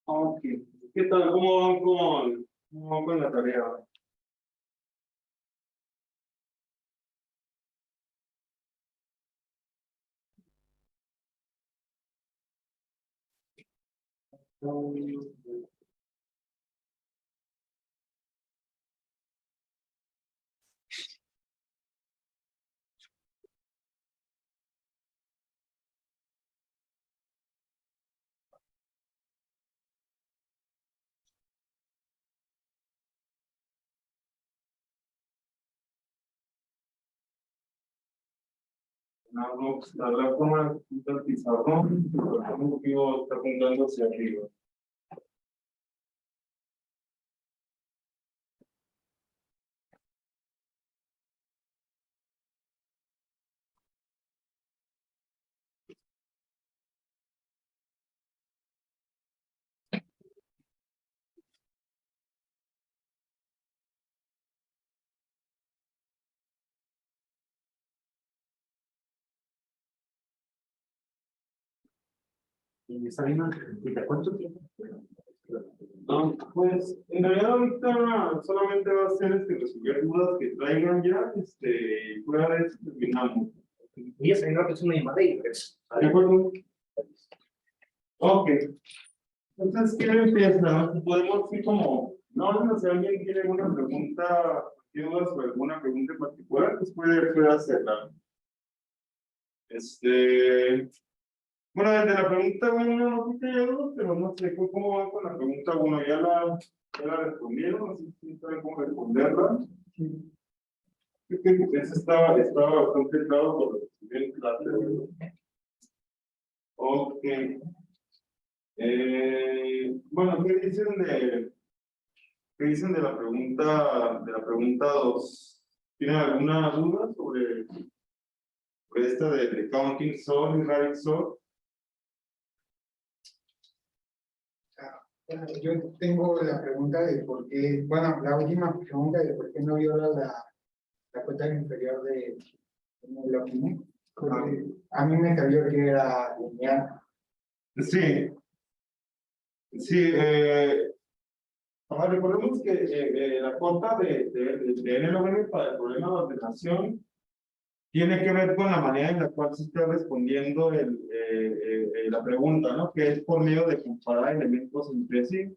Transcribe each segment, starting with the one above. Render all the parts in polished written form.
Ok. ¿Qué tal? ¿Cómo van con la tarea? No, la forma del pizarrón, el motivo está apuntando hacia arriba. Y esa misma, ¿cuánto tiempo? No, pues en realidad ahorita solamente va a ser resolver dudas que traigan ya, y fuera de eso terminamos. Voy a salir rápido, es una llamada y regreso. ¿De acuerdo? Ok. Entonces, ¿quién empieza? Podemos ir como, no sé si alguien tiene alguna pregunta, tiene dudas sobre alguna pregunta en particular, pues puede hacerla. Bueno, desde la pregunta 1 no sé si hay dudas, pero no sé cómo van con la pregunta 1. ¿Ya la respondieron? No sé si saben cómo responderla. Creo que eso estaba bastante claro por lo que estudié en clase. Ok. Bueno, ¿qué dicen de la pregunta 2? ¿Tienen alguna duda sobre esta de counting sort y writing sort? Bueno, yo tengo la pregunta de por qué, bueno, la última pregunta de por qué no viola la cuota inferior de lo mismo. Porque a mí me salió que era lineal. Sí, sí. Recordemos que la cuota de N log n para el problema de ordenación tiene que ver con la manera en la cual se está respondiendo la pregunta, ¿no? Que es por medio de comparar elementos entre sí.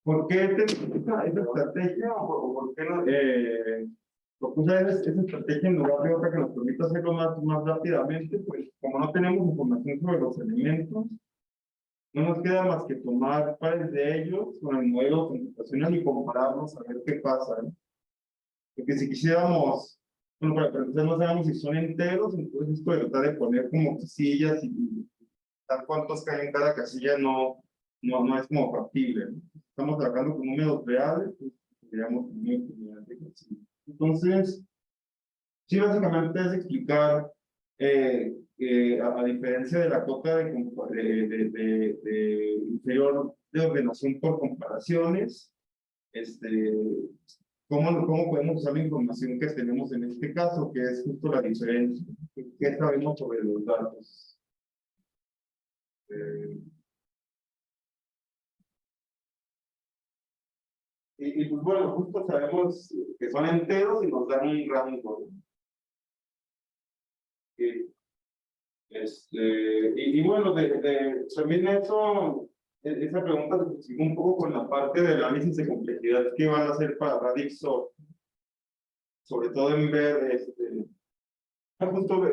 ¿Por qué tenemos esa estrategia o por qué no? Propuse esa estrategia en lugar de otra que nos permita hacerlo más rápidamente, pues como no tenemos información sobre los elementos, no nos queda más que tomar pares de ellos con el modelo computacional y compararlos a ver qué pasa, ¿no? Porque si quisiéramos, bueno, para empezar no sabemos si son enteros, entonces esto de tratar de poner como casillas y dar cuántos caen en cada casilla no es como factible, ¿no? Estamos trabajando con números reales, pues tendríamos muy de casillas. Entonces, sí, básicamente es explicar, a diferencia de la cuota de inferior de ordenación por comparaciones, ¿cómo podemos usar la información que tenemos en este caso, que es justo la diferencia? ¿Qué sabemos sobre los datos? Pues bueno, justo sabemos que son enteros y nos dan un rango, ¿no? Y bueno, también esa pregunta se sigue un poco con la parte del análisis de complejidad que van a hacer para Radixsort, sobre todo en ver, justo,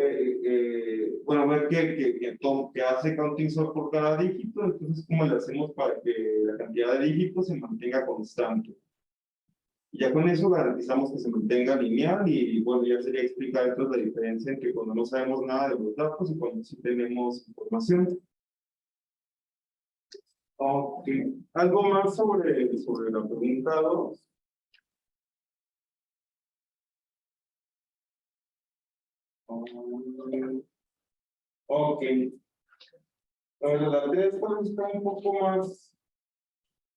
bueno, ver que hace counting sort por cada dígito, entonces cómo le hacemos para que la cantidad de dígitos se mantenga constante. Y ya con eso garantizamos que se mantenga lineal y bueno, ya sería explicar entonces la diferencia entre cuando no sabemos nada de los datos y cuando sí tenemos información. Ok. ¿Algo más sobre la pregunta 2? Ok. Bueno, la 3 está un poco más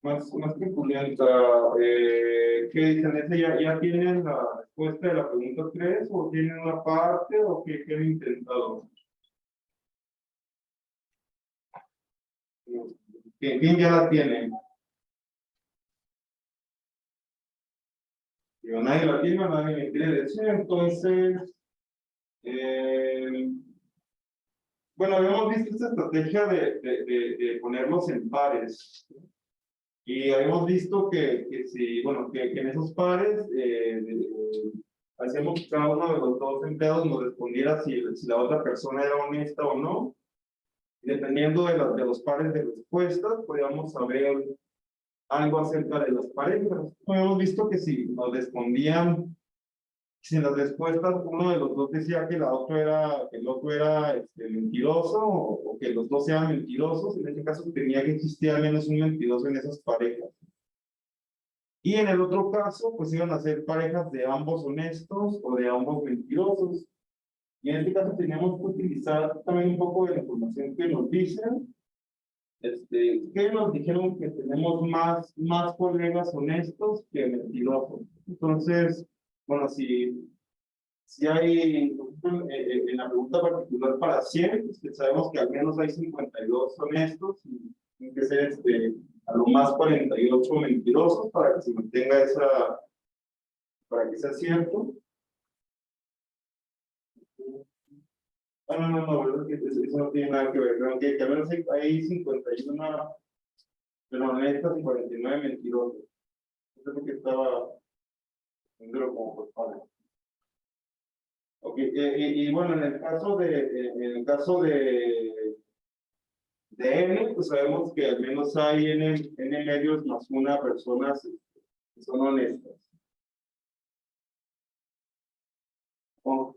más truculenta. ¿Qué dicen? ¿Ese ya tienen la respuesta de la pregunta 3 o tienen una parte o qué han intentado? ¿Quién ya la tiene? Digo, nadie la tiene, nadie me quiere decir, entonces, bueno, habíamos visto esta estrategia de ponerlos en pares. Y habíamos visto que si, bueno, que en esos pares hacíamos que cada uno de los dos empleados nos respondiera si la otra persona era honesta o no. Y dependiendo de los pares de respuestas, podíamos saber algo acerca de las parejas. Habíamos visto que si nos respondían, si en las respuestas uno de los dos decía que el otro era mentiroso o que los dos sean mentirosos, en ese caso tenía que existir al menos un mentiroso en esas parejas. Y en el otro caso, pues iban a ser parejas de ambos honestos o de ambos mentirosos. Y en este caso teníamos que utilizar también un poco de la información que nos dicen. Que nos dijeron que tenemos más colegas honestos que mentirosos. Entonces, bueno, si hay, en la pregunta particular para 100, pues que sabemos que al menos hay 52 honestos y tienen que ser a lo más 48 mentirosos para que se mantenga para que sea cierto. No, verdad que eso no tiene nada que ver, creo que al menos hay 51 pero honestas y 49 mentirosos. Eso es lo que estaba viendo como por padre. Ok, y bueno, en el caso de N, pues sabemos que al menos hay N medios más una personas que son honestas. Ok.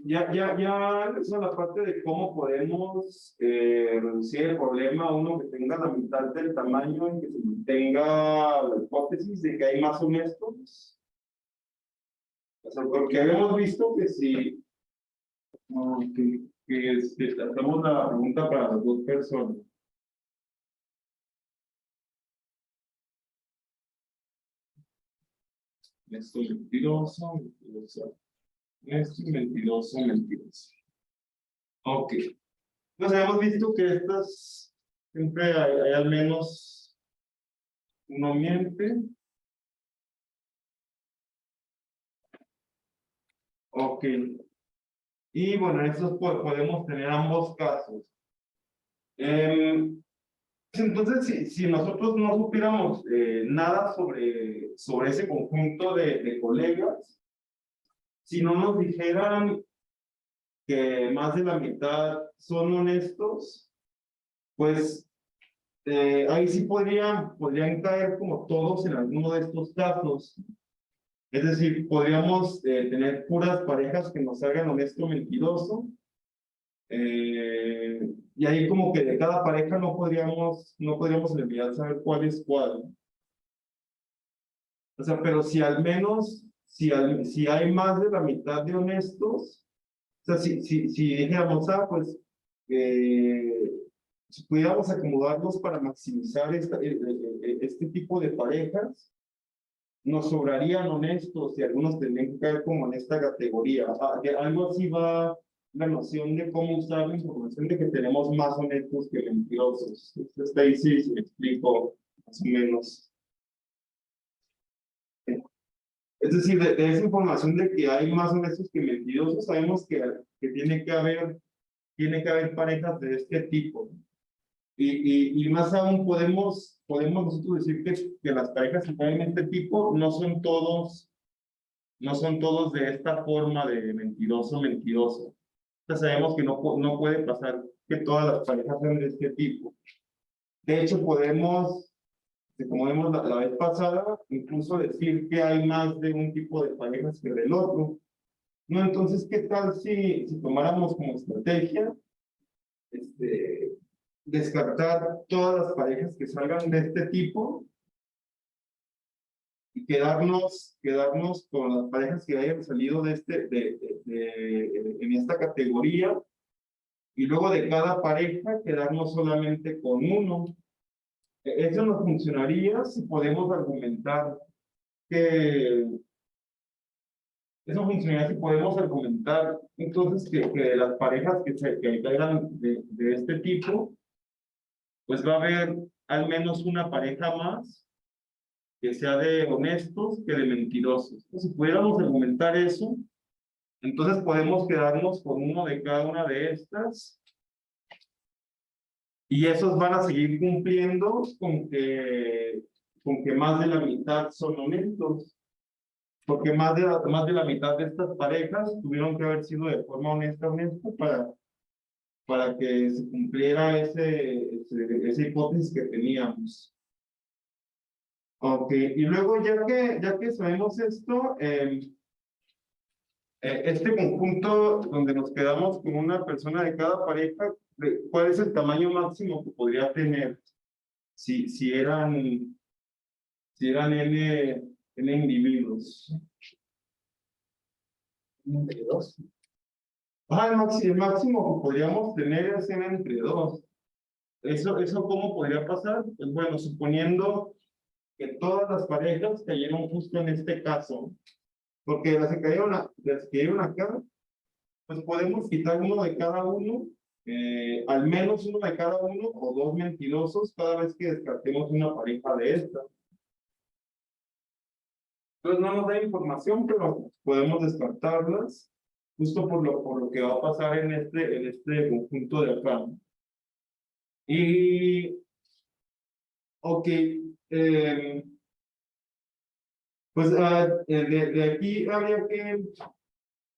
Ya esa es la parte de cómo podemos reducir el problema a uno que tenga la mitad del tamaño y que se mantenga la hipótesis de que hay más honestos. O sea, porque habíamos visto que si hacemos la pregunta para las dos personas. Esto mentiroso, mentiroso. Ok. Entonces hemos visto que estas siempre hay al menos uno miente. Ok. Y bueno, estos podemos tener ambos casos. Entonces, si nosotros no supiéramos nada sobre ese conjunto de colegas, si no nos dijeran que más de la mitad son honestos, pues ahí sí podrían caer como todos en alguno de estos casos. Es decir, podríamos tener puras parejas que nos hagan honesto o mentiroso. Y ahí como que de cada pareja no podríamos en realidad saber cuál es cuál. O sea, pero si al menos, si hay más de la mitad de honestos, o sea, si dijéramos, pues, si pudiéramos acomodarlos para maximizar este tipo de parejas, nos sobrarían honestos y algunos tendrían que caer como en esta categoría. Algo así va la noción de cómo usar la información de que tenemos más honestos que mentirosos. Está ahí sí, se me explico más o menos. Es decir, de esa información de que hay más honestos que mentirosos, sabemos que tiene que haber parejas de este tipo. Y más aún podemos nosotros decir que las parejas que caen en este tipo no son todos de esta forma de mentiroso. Entonces sabemos que no puede pasar que todas las parejas sean de este tipo. De hecho, podemos, como vimos la vez pasada, incluso decir que hay más de un tipo de parejas que del otro. No, entonces, ¿qué tal si tomáramos como estrategia descartar todas las parejas que salgan de este tipo y quedarnos con las parejas que hayan salido en esta categoría y luego de cada pareja quedarnos solamente con uno. Eso nos funcionaría si podemos argumentar que eso funcionaría si podemos argumentar entonces que de las parejas que caigan de este tipo, pues va a haber al menos una pareja más que sea de honestos que de mentirosos. Si pudiéramos argumentar eso, entonces podemos quedarnos con uno de cada una de estas y esos van a seguir cumpliendo con que más de la mitad son honestos. Porque más de la mitad de estas parejas tuvieron que haber sido de forma honesta para que se cumpliera esa hipótesis que teníamos. Ok, y luego ya que sabemos esto, este conjunto donde nos quedamos con una persona de cada pareja, ¿cuál es el tamaño máximo que podría tener? Si eran N individuos. Entre dos. El máximo que podríamos tener es N entre 2. ¿Eso cómo podría pasar? Pues bueno, suponiendo que todas las parejas cayeron justo en este caso, porque las que cayeron acá, pues podemos quitar uno de cada uno, al menos uno de cada uno o dos mentirosos cada vez que descartemos una pareja de esta. Entonces no nos da información, pero podemos descartarlas justo por lo que va a pasar en este conjunto de acá. Y, ok, pues de aquí habría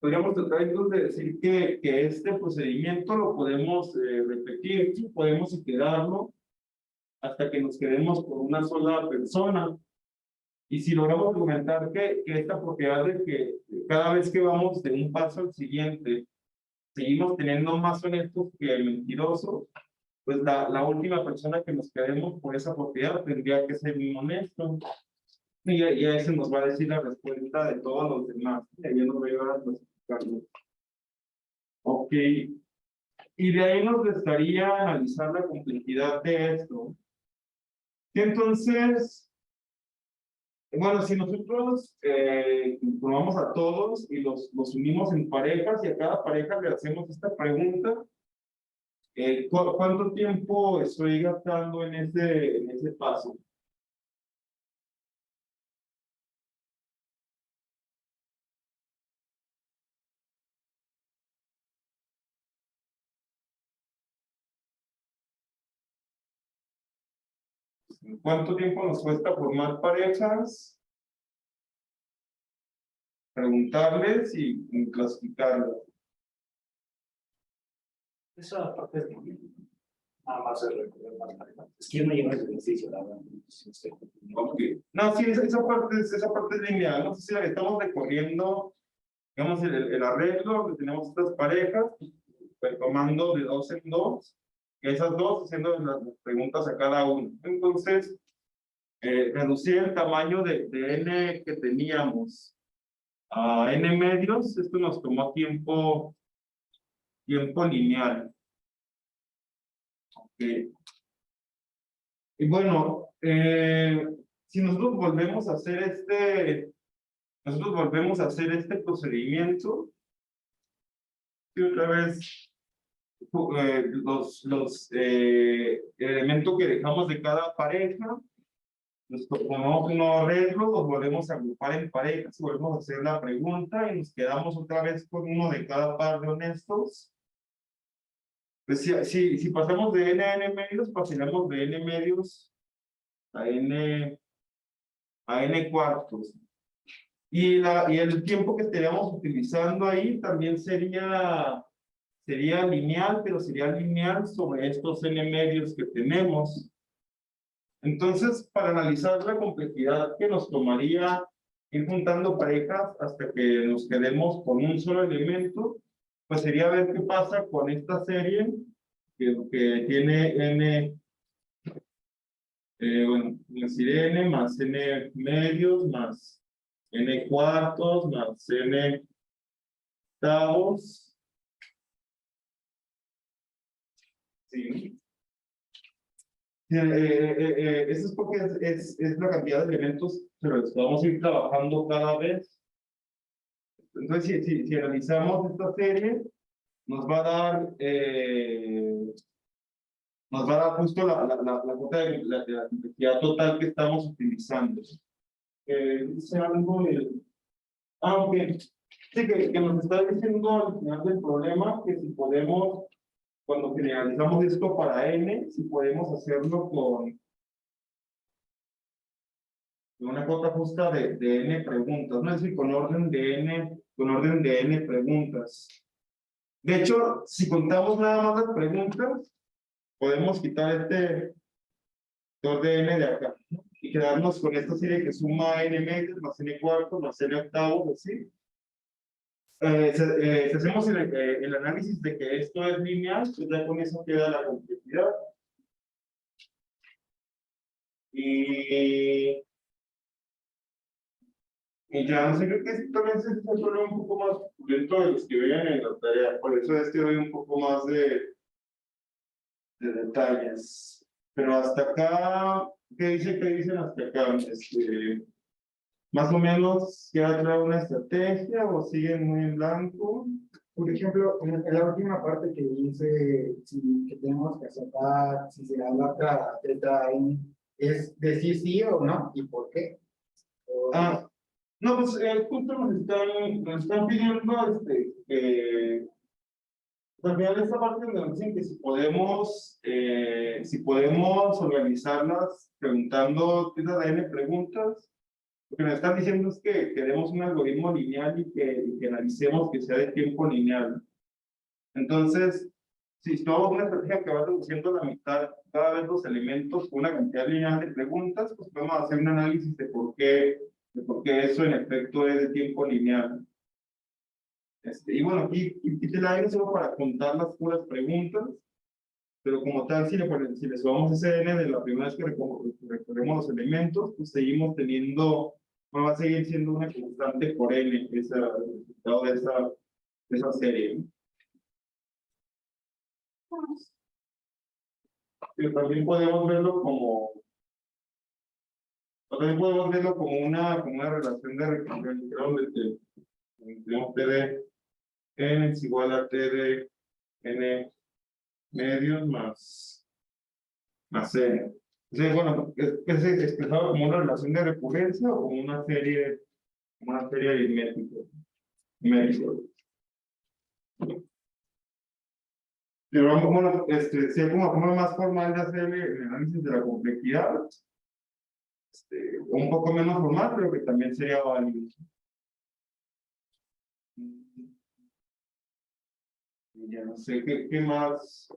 podríamos tratar entonces de decir que este procedimiento lo podemos repetir, ¿sí? Podemos iterarlo hasta que nos quedemos con una sola persona. Y si logramos argumentar que esta propiedad de que cada vez que vamos de un paso al siguiente, seguimos teniendo más honestos que mentirosos, pues la última persona que nos quedemos por esa propiedad tendría que ser un honesto. Y a ese nos va a decir la respuesta de todos los demás. Y ahí nos va a ayudar a clasificarlo. Ok. Y de ahí nos restaría analizar la complejidad de esto. Y entonces, bueno, si nosotros tomamos a todos y los unimos en parejas y a cada pareja le hacemos esta pregunta, ¿cuánto tiempo estoy gastando en ese paso? ¿Cuánto tiempo nos cuesta formar parejas? Preguntarles y clasificarlas. Esa parte es nada más el recorrer más parejas. Es que yo no llevo ese ejercicio, la verdad. Ok. No, sí, esa parte es lineal. No sé si la que estamos recorriendo, digamos, el arreglo, donde tenemos estas parejas, pues, tomando de dos en dos, y esas dos haciendo las preguntas a cada uno. Entonces, reducir el tamaño de n que teníamos a n medios, esto nos tomó tiempo lineal. Okay. Y bueno, si nosotros volvemos a hacer este procedimiento, y otra vez el elemento que dejamos de cada pareja, nos tomamos un arreglo, los volvemos a agrupar en parejas, volvemos a hacer la pregunta y nos quedamos otra vez con uno de cada par de honestos. Pues si pasamos de n a n medios, pasaremos de n medios a n cuartos. Y el tiempo que estaríamos utilizando ahí también sería lineal, pero sería lineal sobre estos n medios que tenemos. Entonces, para analizar la complejidad que nos tomaría ir juntando parejas hasta que nos quedemos con un solo elemento, pues sería ver qué pasa con esta serie que tiene n, bueno, decir n más n medios más n cuartos más n octavos Sí. Eso es porque es la cantidad de elementos, pero los que vamos a ir trabajando cada vez. Entonces, si analizamos esta serie, nos va a dar, justo la cuota de la complejidad total que estamos utilizando. Dice algo de... ok. Sí, que nos está diciendo al final del problema que si podemos, cuando generalizamos esto para n, si podemos hacerlo con una cuota justa de n preguntas, ¿no? Es decir, con orden de n preguntas. De hecho, si contamos nada más las preguntas, podemos quitar este vector de n de acá, ¿no? Y quedarnos con esta serie que suma n medios más n cuartos más n octavos, así. Si hacemos el análisis de que esto es lineal, pues ya con eso queda la complejidad. Y ya, no sé, creo que esto también se resuelve un poco más dentro de los que vean en la tarea. Por eso doy un poco más de detalles. Pero hasta acá, ¿qué dicen hasta acá? Más o menos, ¿queda clara una estrategia o siguen muy en blanco? Por ejemplo, en la última parte que dice que tenemos que aceptar si se adapta teta n, ¿es decir sí o no? ¿Y por qué? No, pues justo nos están pidiendo también esta parte donde nos dicen que si podemos organizarlas preguntando teta de n preguntas. Lo que nos están diciendo es que queremos un algoritmo lineal y que analicemos que sea de tiempo lineal. Entonces, si tomamos una estrategia que va reduciendo a la mitad cada vez los elementos con una cantidad lineal de preguntas, pues podemos hacer un análisis de por qué eso en efecto es de tiempo lineal. Y bueno, aquí la n solo para contar las puras preguntas, pero como tal, si le sumamos ese n de la primera vez que recorremos los elementos, pues seguimos teniendo, va a seguir siendo una constante por n, el resultado de esa serie. Pero también podemos verlo como una relación de recurrencia, donde tenemos t de n es igual a t de n medios más n. Entonces, bueno, es expresado como una relación de recurrencia o como una serie aritmética. Pero vamos, bueno, si hay como forma más formal de hacer el análisis de la complejidad, un poco menos formal, pero que también sería válido. Ya no sé qué más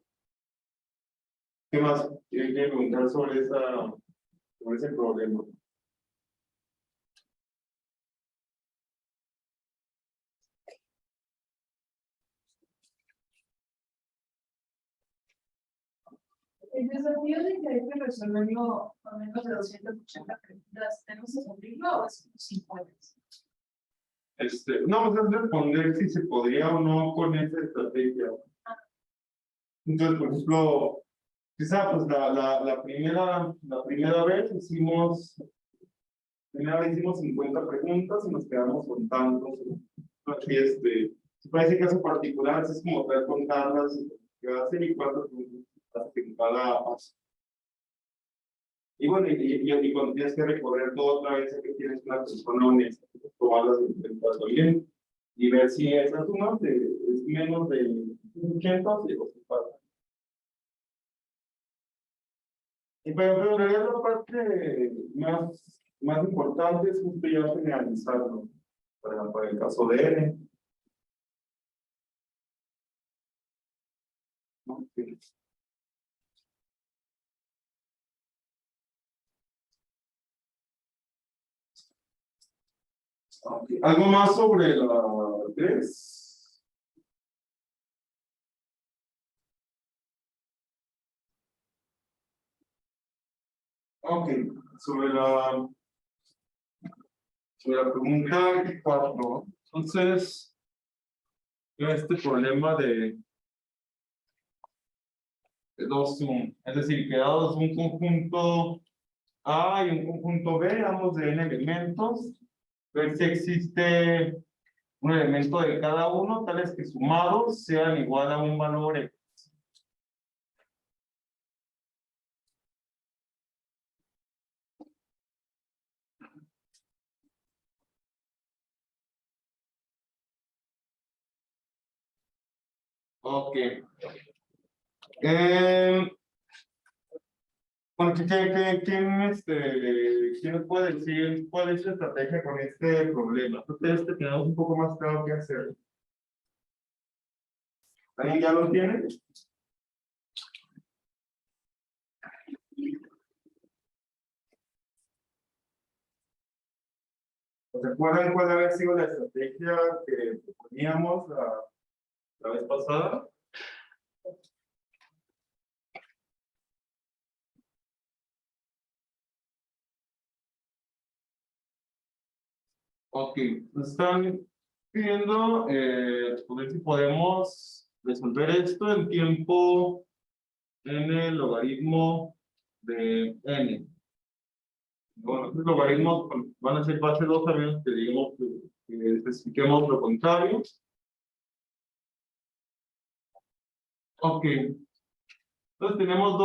quiere preguntar sobre ese problema. El desafío de que hay que resolverlo a menos de 280 preguntas, ¿tenemos que cumplirlo o es 50? No, vamos a responder si se podría o no con esa estrategia. Entonces, por ejemplo, quizá pues la primera vez hicimos 50 preguntas y nos quedamos con tantos. Aquí, si para ese caso particular, es como poder contarlas y hacer y cuántas preguntas en cada paso. Y bueno, y cuando tienes que recorrer todo otra vez, que tienes una persona honesta, tomarlas y intentarlo bien y ver si esa suma es menos de 80 o si pasa. Pero en realidad la parte más importante es justo ya generalizarlo para el caso de N. Okay. Okay. ¿Algo más sobre la 3? Ok, sobre la pregunta 4. Entonces, este problema de dos sum. Es decir, que dados un conjunto A y un conjunto B, ambos de n elementos, ver si existe un elemento de cada uno, tales que sumados sean igual a un valor X. Ok. Bueno, ¿quién nos puede decir cuál es su estrategia con este problema? Ustedes tenemos un poco más claro qué hacer. ¿Alguien ya lo tiene? ¿Se acuerdan cuál había sido la estrategia que proponíamos la vez pasada? Ok, nos están pidiendo ver si podemos resolver esto en tiempo n el logaritmo de n. Bueno, estos logaritmos van a ser base 2 a menos que digamos que especifiquemos lo contrario. Ok, entonces tenemos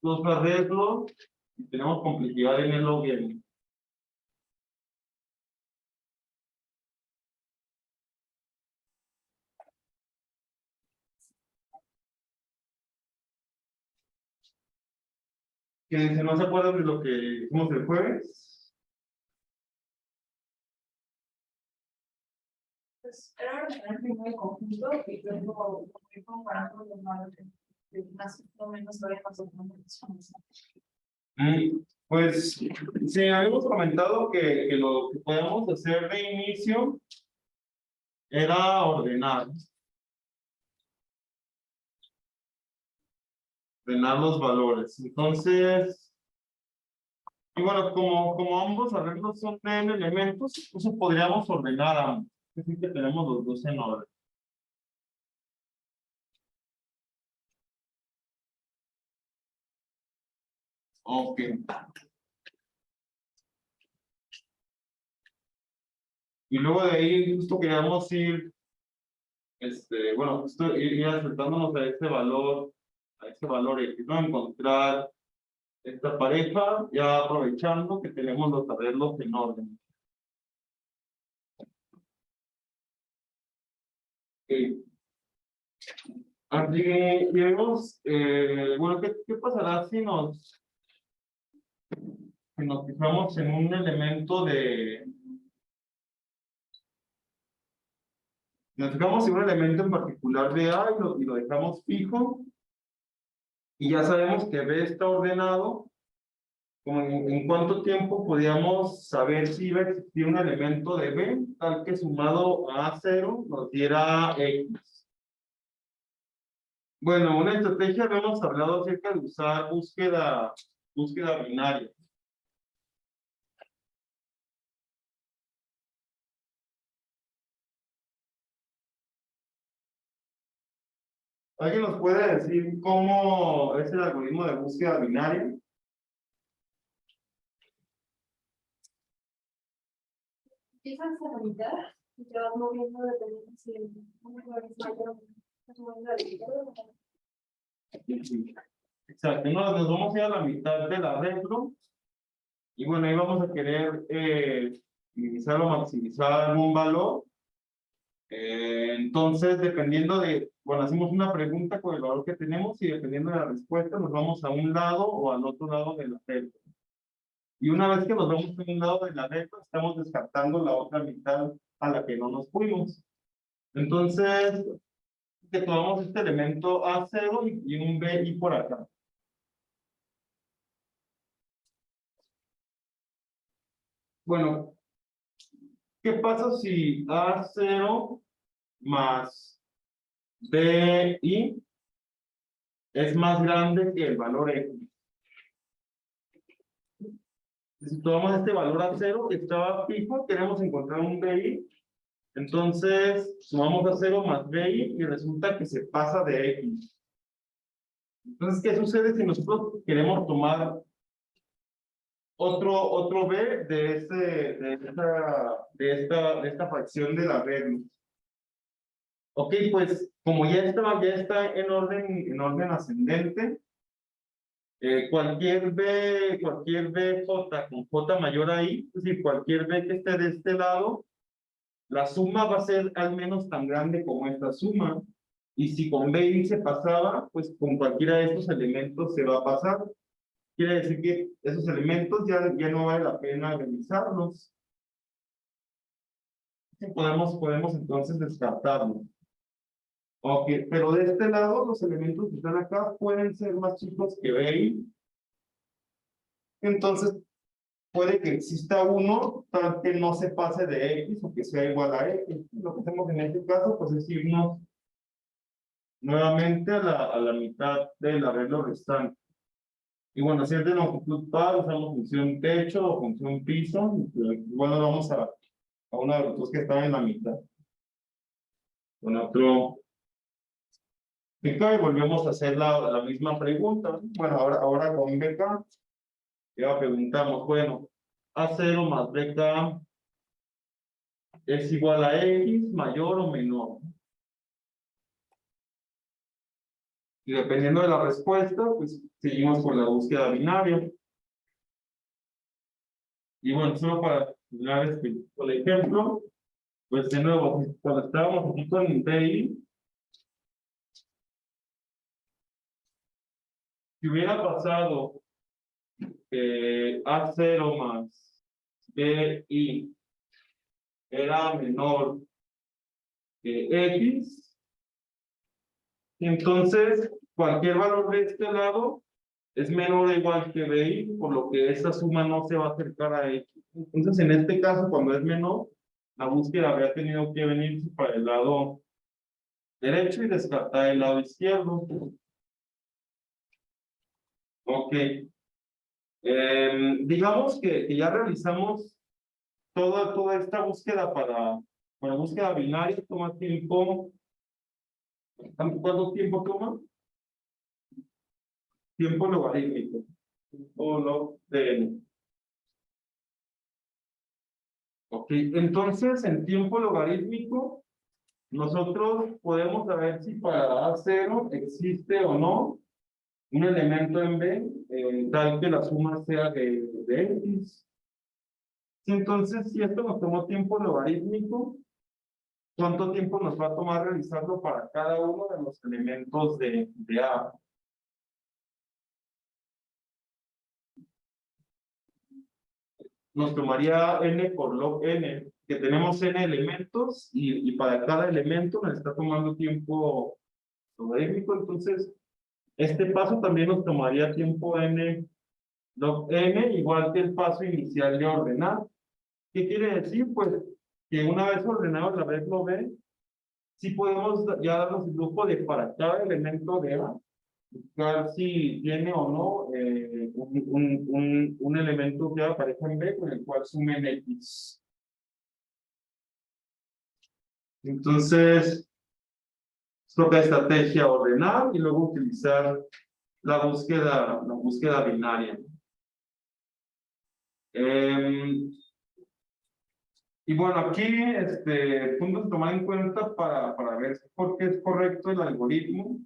dos arreglos y tenemos complejidad en el log n. Que no se acuerdan de lo que hicimos el jueves. Pues era el primer conjunto y luego ir comparando los valores de más o menos lo dejas de Pues sí, habíamos comentado que lo que podíamos hacer de inicio era ordenar los valores. Entonces, y bueno, como ambos arreglos son de n elementos, incluso podríamos ordenar ambos. Es decir, que tenemos los dos en orden. Ok. Y luego de ahí, justo queríamos ir, bueno, justo ir acercándonos a ese valor X, ¿no? Encontrar esta pareja, ya aprovechando que tenemos los arreglos en orden. Okay. Así que vemos, bueno, ¿qué pasará si nos fijamos en un elemento nos fijamos en un elemento en particular de A y lo dejamos fijo, y ya sabemos que B está ordenado? Como en cuánto tiempo podíamos saber si iba a existir un elemento de B, tal que sumado a 0 nos diera X. Bueno, una estrategia, lo hemos hablado acerca de usar búsqueda binaria. ¿Alguien nos puede decir cómo es el algoritmo de búsqueda binaria? Empiezas a la mitad y te vas moviendo dependiendo si un valor es mayor o menor. Estás moviendo a la mitad o Exacto, nos vamos a ir a la mitad del arreglo. Y bueno, ahí vamos a querer minimizar o maximizar algún valor. Entonces, dependiendo bueno, hacemos una pregunta con el valor que tenemos y dependiendo de la respuesta nos vamos a un lado o al otro lado de la regla. Y una vez que nos vamos a un lado de la regla, estamos descartando la otra mitad a la que no nos fuimos. Entonces, que tomamos este elemento A0 y un BI por acá. Bueno, ¿qué pasa si A0 más BI es más grande que el valor X? Si tomamos este valor a 0 que estaba fijo, queremos encontrar un BI, entonces sumamos a 0 más BI y resulta que se pasa de X. Entonces, ¿qué sucede si nosotros queremos tomar otro B de esta fracción del arreglo? Ok, pues como ya está en orden ascendente, cualquier BJ con J mayor ahí, es decir, cualquier B que esté de este lado, la suma va a ser al menos tan grande como esta suma. Y si con BI se pasaba, pues con cualquiera de estos elementos se va a pasar. Quiere decir que esos elementos ya no vale la pena revisarlos. Podemos entonces descartarlos. Ok, pero de este lado, los elementos que están acá pueden ser más chicos que BI. Entonces, puede que exista uno tal que no se pase de X o que sea igual a X. Lo que hacemos en este caso, pues es irnos nuevamente a la mitad del arreglo restante. Y bueno, si es de longitud par, usamos función techo o función piso. Bueno, vamos a uno de los dos que están en la mitad. Con otro. Y volvemos a hacer la misma pregunta. Bueno, ahora con BK. Ya preguntamos, bueno, A0 más BK es igual a X mayor o menor. Y dependiendo de la respuesta, pues seguimos con la búsqueda binaria. Y bueno, solo para terminar el ejemplo, pues de nuevo, cuando estábamos aquí con BI, si hubiera pasado A0 más BI era menor que X, entonces cualquier valor de este lado es menor o igual que BI, por lo que esa suma no se va a acercar a X. Entonces, en este caso, cuando es menor, la búsqueda habría tenido que venirse para el lado derecho y descartar el lado izquierdo. Ok. Digamos que ya realizamos toda esta búsqueda para búsqueda binaria, toma tiempo. ¿Cuánto tiempo toma? Tiempo logarítmico. O log de n. Ok, entonces en tiempo logarítmico, nosotros podemos saber si para A0 existe o no un elemento en B, tal que la suma sea de X. Entonces, si esto nos tomó tiempo logarítmico, ¿cuánto tiempo nos va a tomar realizarlo para cada uno de los elementos de A? Nos tomaría n por log n, que tenemos n elementos y para cada elemento nos está tomando tiempo logarítmico. Entonces, este paso también nos tomaría tiempo n log n, igual que el paso inicial de ordenar. ¿Qué quiere decir? Pues que una vez ordenado el arreglo B, sí podemos ya darnos el lujo de para cada elemento de A, buscar si tiene o no un elemento que aparece en B con el cual sumen X. Entonces, toca estrategia ordenar y luego utilizar la búsqueda binaria. Y bueno, aquí puntos a tomar en cuenta para ver por qué es correcto el algoritmo.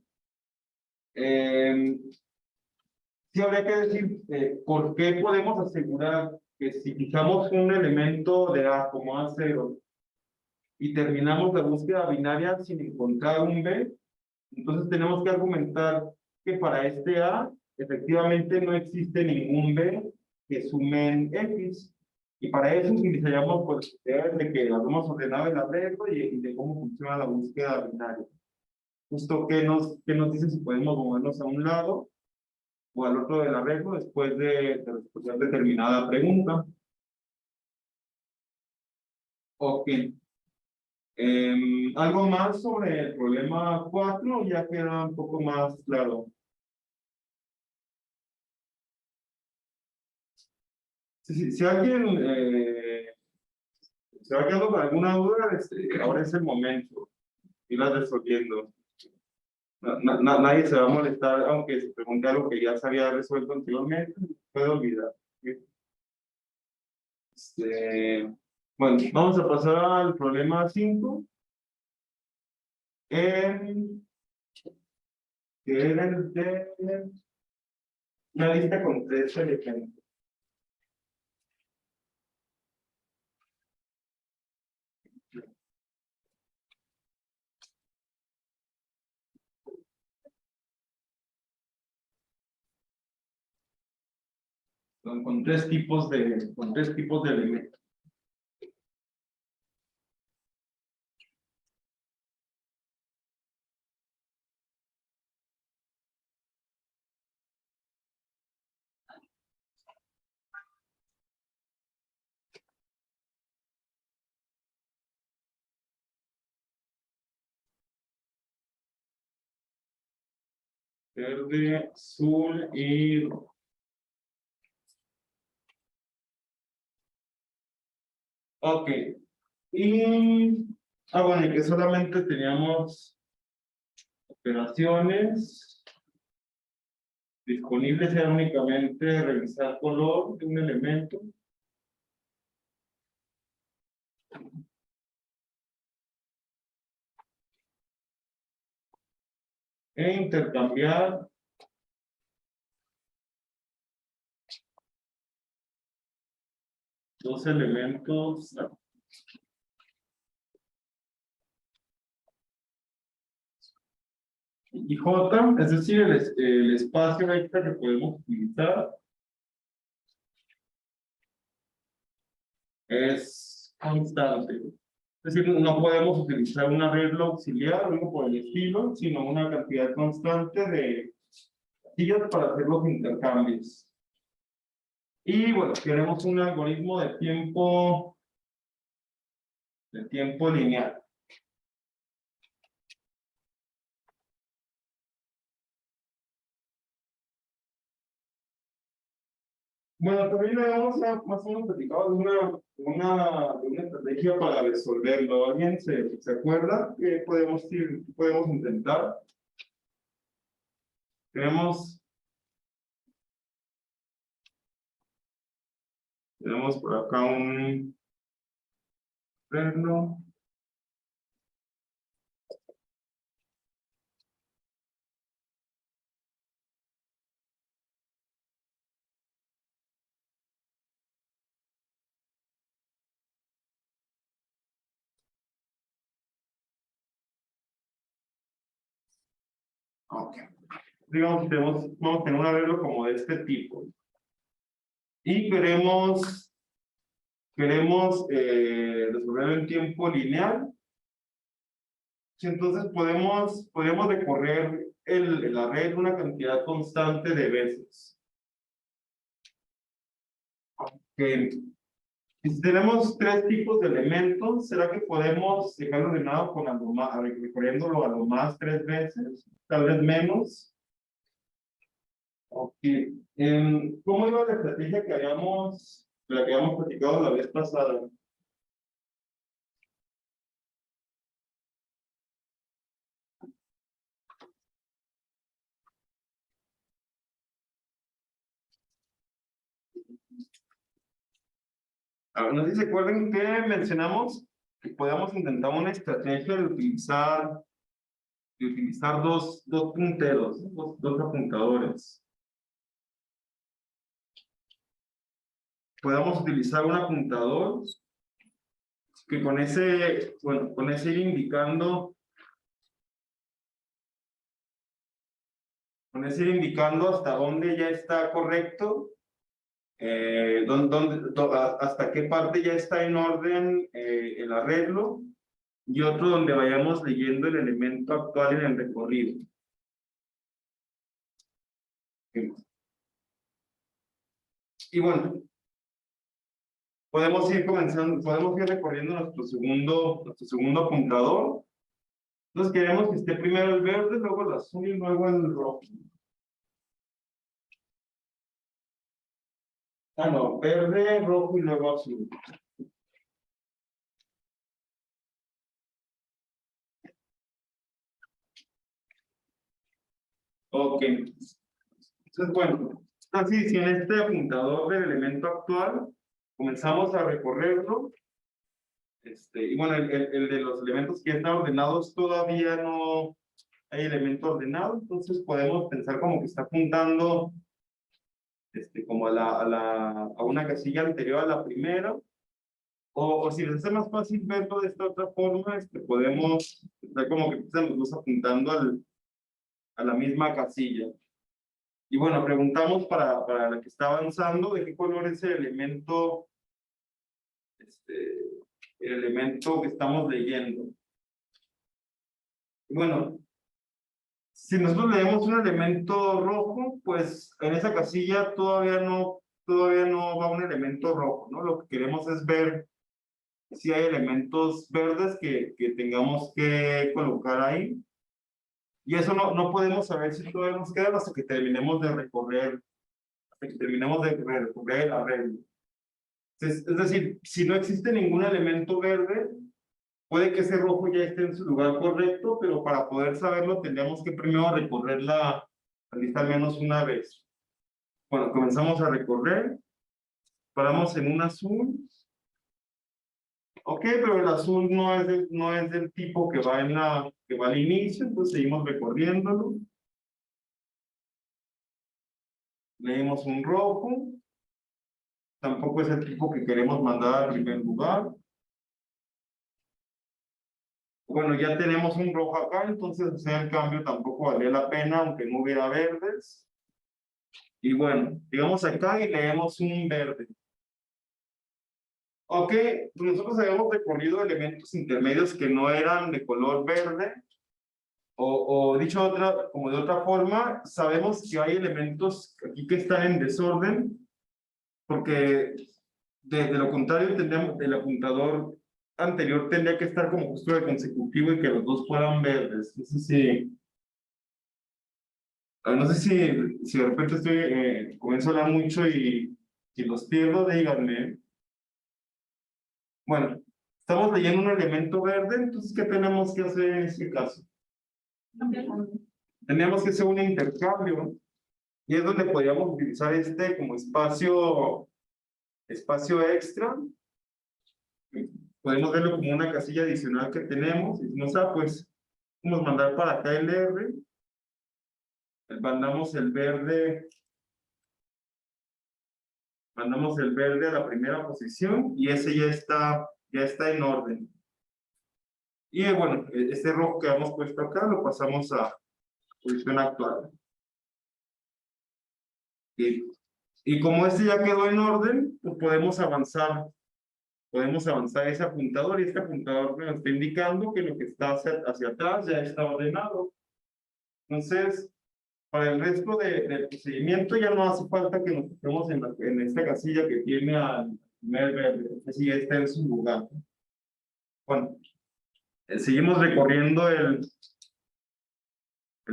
Sí habría que decir por qué podemos asegurar que si fijamos un elemento de A como A0 y terminamos la búsqueda binaria sin encontrar un B, entonces tenemos que argumentar que para este A efectivamente no existe ningún B que sume en X. Y para eso utilizaríamos pues de que habíamos ordenado el arreglo y de cómo funciona la búsqueda binaria. Justo qué nos dice si podemos movernos a un lado o al otro del arreglo después de responder determinada pregunta. Ok. ¿Algo más sobre el problema 4? Ya queda un poco más claro. Si alguien se va quedando con alguna duda, ahora es el momento. Irla resolviendo. Nadie se va a molestar aunque se pregunte algo que ya se había resuelto anteriormente, puede olvidar. Bueno, vamos a pasar al problema 5. Que era el de una lista con 3 elementos. Con 3 tipos de elementos. Verde, azul y rojo. Ok. Bueno, y que solamente teníamos operaciones disponibles, era únicamente revisar color de un elemento. E intercambiar dos elementos. Y J, es decir, el espacio extra que podemos utilizar es constante. Es decir, no podemos utilizar un arreglo auxiliar o algo por el estilo, sino una cantidad constante de casillas para hacer los intercambios. Y bueno, queremos un algoritmo de tiempo lineal. Bueno, también habíamos más o menos platicado de una estrategia para resolverlo. ¿Alguien se acuerda? ¿Qué podemos intentar? Tenemos por acá un verlo. Ok. Digamos que vamos a tener un arreglo como de este tipo. Y queremos resolverlo en tiempo lineal. Entonces podemos recorrer el arreglo una cantidad constante de veces. Okay. Y si tenemos 3 tipos de elementos, ¿será que podemos dejarlo ordenado con algo más, recorriéndolo a lo más 3 veces? Tal vez menos. Ok. ¿Cómo iba la estrategia de la que habíamos platicado la vez pasada? No sé si se acuerdan que mencionamos que podíamos intentar una estrategia de utilizar dos punteros, dos apuntadores. Podemos utilizar un apuntador que con ese ir indicando hasta dónde ya está correcto, hasta qué parte ya está en orden el arreglo, y otro donde vayamos leyendo el elemento actual en el recorrido. Y bueno, podemos ir recorriendo nuestro segundo apuntador. Entonces queremos que esté primero el verde, luego el azul y luego el rojo. No, verde, rojo y luego azul. Ok. Entonces, bueno, así, si en este apuntador del elemento actual comenzamos a recorrerlo, y bueno, el de los elementos que ya están ordenados todavía no hay elemento ordenado, entonces podemos pensar como que está apuntando como a una casilla anterior a la primera, o si les hace más fácil verlo de esta otra forma, podemos estar como que están los dos apuntando a la misma casilla. Y bueno, preguntamos para la que está avanzando, ¿de qué color es el elemento que estamos leyendo? Y bueno, si nosotros leemos un elemento rojo, pues en esa casilla todavía no va un elemento rojo, ¿no? Lo que queremos es ver si hay elementos verdes que tengamos que colocar ahí. Y eso no podemos saber si todavía nos queda hasta que terminemos de recorrer el arreglo. Es decir, si no existe ningún elemento verde, puede que ese rojo ya esté en su lugar correcto, pero para poder saberlo tendríamos que primero recorrer la lista al menos una vez. Bueno, comenzamos a recorrer, paramos en un azul. Ok, pero el azul no es del tipo que va al inicio, entonces seguimos recorriéndolo. Leemos un rojo. Tampoco es el tipo que queremos mandar al primer lugar. Bueno, ya tenemos un rojo acá, entonces hacer el cambio tampoco valía la pena, aunque no hubiera verdes. Y bueno, digamos acá y leemos un verde. Ok, pues nosotros habíamos recorrido elementos intermedios que no eran de color verde. O dicho como de otra forma, sabemos que hay elementos aquí que están en desorden, porque de lo contrario tendríamos, el apuntador anterior tendría que estar como justo de consecutivo y que los dos fueran verdes. No sé si de repente comienzo a hablar mucho y los pierdo, díganme. Bueno, estamos leyendo un elemento verde, entonces ¿qué tenemos que hacer en este caso? Tenemos que hacer un intercambio y es donde podríamos utilizar como espacio extra. Podemos verlo como una casilla adicional que tenemos y si no sabe, pues vamos a mandar para acá el R, mandamos el verde a la primera posición y ese ya está en orden. Y bueno, este rojo que hemos puesto acá lo pasamos a posición actual. Y como este ya quedó en orden, pues podemos avanzar ese apuntador y este apuntador nos está indicando que lo que está hacia atrás ya está ordenado. Entonces, para el resto del procedimiento ya no hace falta que nos toquemos en esta casilla que tiene al primer verde, así ya está en su lugar. Bueno, seguimos recorriendo el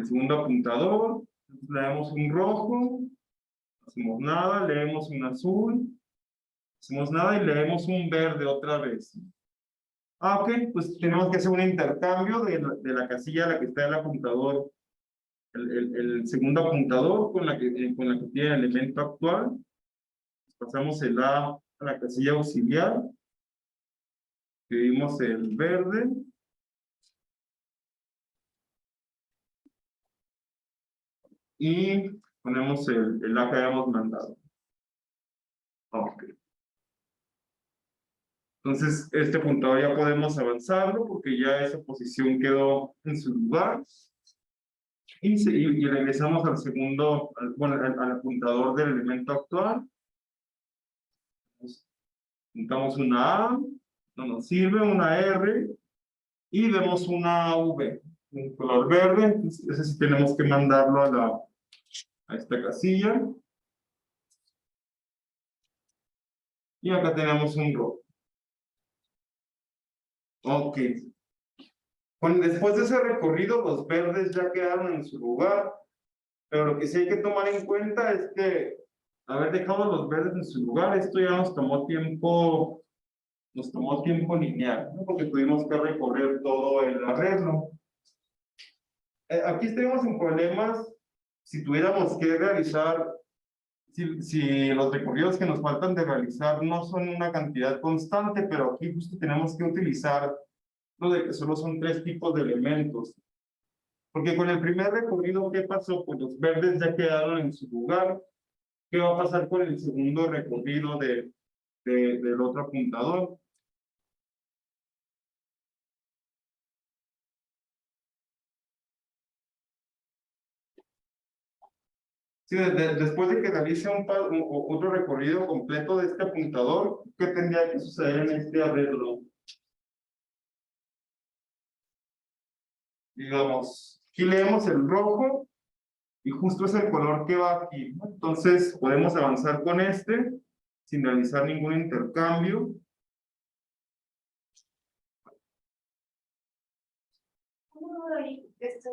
segundo apuntador, leemos un rojo, no hacemos nada, leemos un azul, no hacemos nada y leemos un verde otra vez. Ok, pues tenemos que hacer un intercambio de la casilla a la que está el apuntador, el segundo apuntador con la que tiene el elemento actual. Pasamos el A a la casilla auxiliar, escribimos el verde. Y ponemos el A que habíamos mandado. Ok. Entonces, este apuntador ya podemos avanzarlo porque ya esa posición quedó en su lugar. Y regresamos al segundo, al apuntador del elemento actual. Juntamos una A, no nos sirve, una R, y vemos una V, un color verde. Entonces, ese sí tenemos que mandarlo a esta casilla. Y acá tenemos un rojo. Ok. Bueno, después de ese recorrido, los verdes ya quedaron en su lugar, pero lo que sí hay que tomar en cuenta es que haber dejado los verdes en su lugar, esto ya nos tomó tiempo lineal, ¿no? Porque tuvimos que recorrer todo el arreglo. Aquí estuvimos en problemas si tuviéramos que realizar, si los recorridos que nos faltan de realizar no son una cantidad constante, pero aquí justo tenemos que utilizar lo de que solo son 3 tipos de elementos. Porque con el primer recorrido, ¿qué pasó? Pues los verdes ya quedaron en su lugar. ¿Qué va a pasar con el segundo recorrido del otro apuntador? Sí, después de que realice otro recorrido completo de este apuntador, ¿qué tendría que suceder en este arreglo? Digamos, aquí leemos el rojo y justo es el color que va aquí, ¿no? Entonces podemos avanzar con este sin realizar ningún intercambio.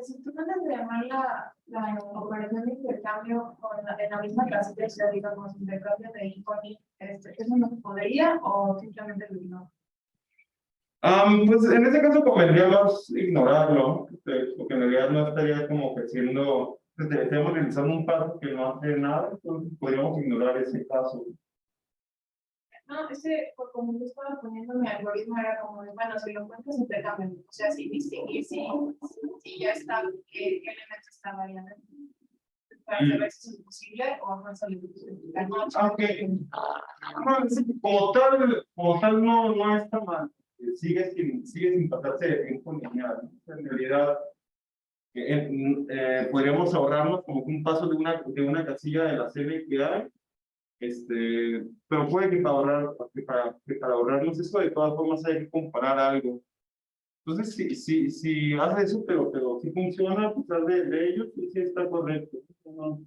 Si tú mandas de llamar la operación de intercambio en la misma clase que se digamos, intercambio de ICONI, ¿eso no se podría o simplemente lo ignoro? Pues en este caso convendría más ignorarlo, porque en realidad no estaría como que siendo, estaríamos realizando un paso que no hace nada, entonces podríamos ignorar ese caso. No, como yo estaba poniendo mi algoritmo, era como, bueno, si lo encuentras intercambio, o sea, si distinguir si ya está, qué elemento está variando, para saber si es posible o no es Okay. Como tal no está mal. Sigue sin pasarse de tiempo lineal, ¿no? En realidad, podríamos ahorrarnos como un paso de una casilla de la serie que hay. Pero puede que para ahorrarnos eso, de todas formas hay que comparar algo. Entonces, si hace eso, pero si funciona, pues de ellos, sí está correcto. No,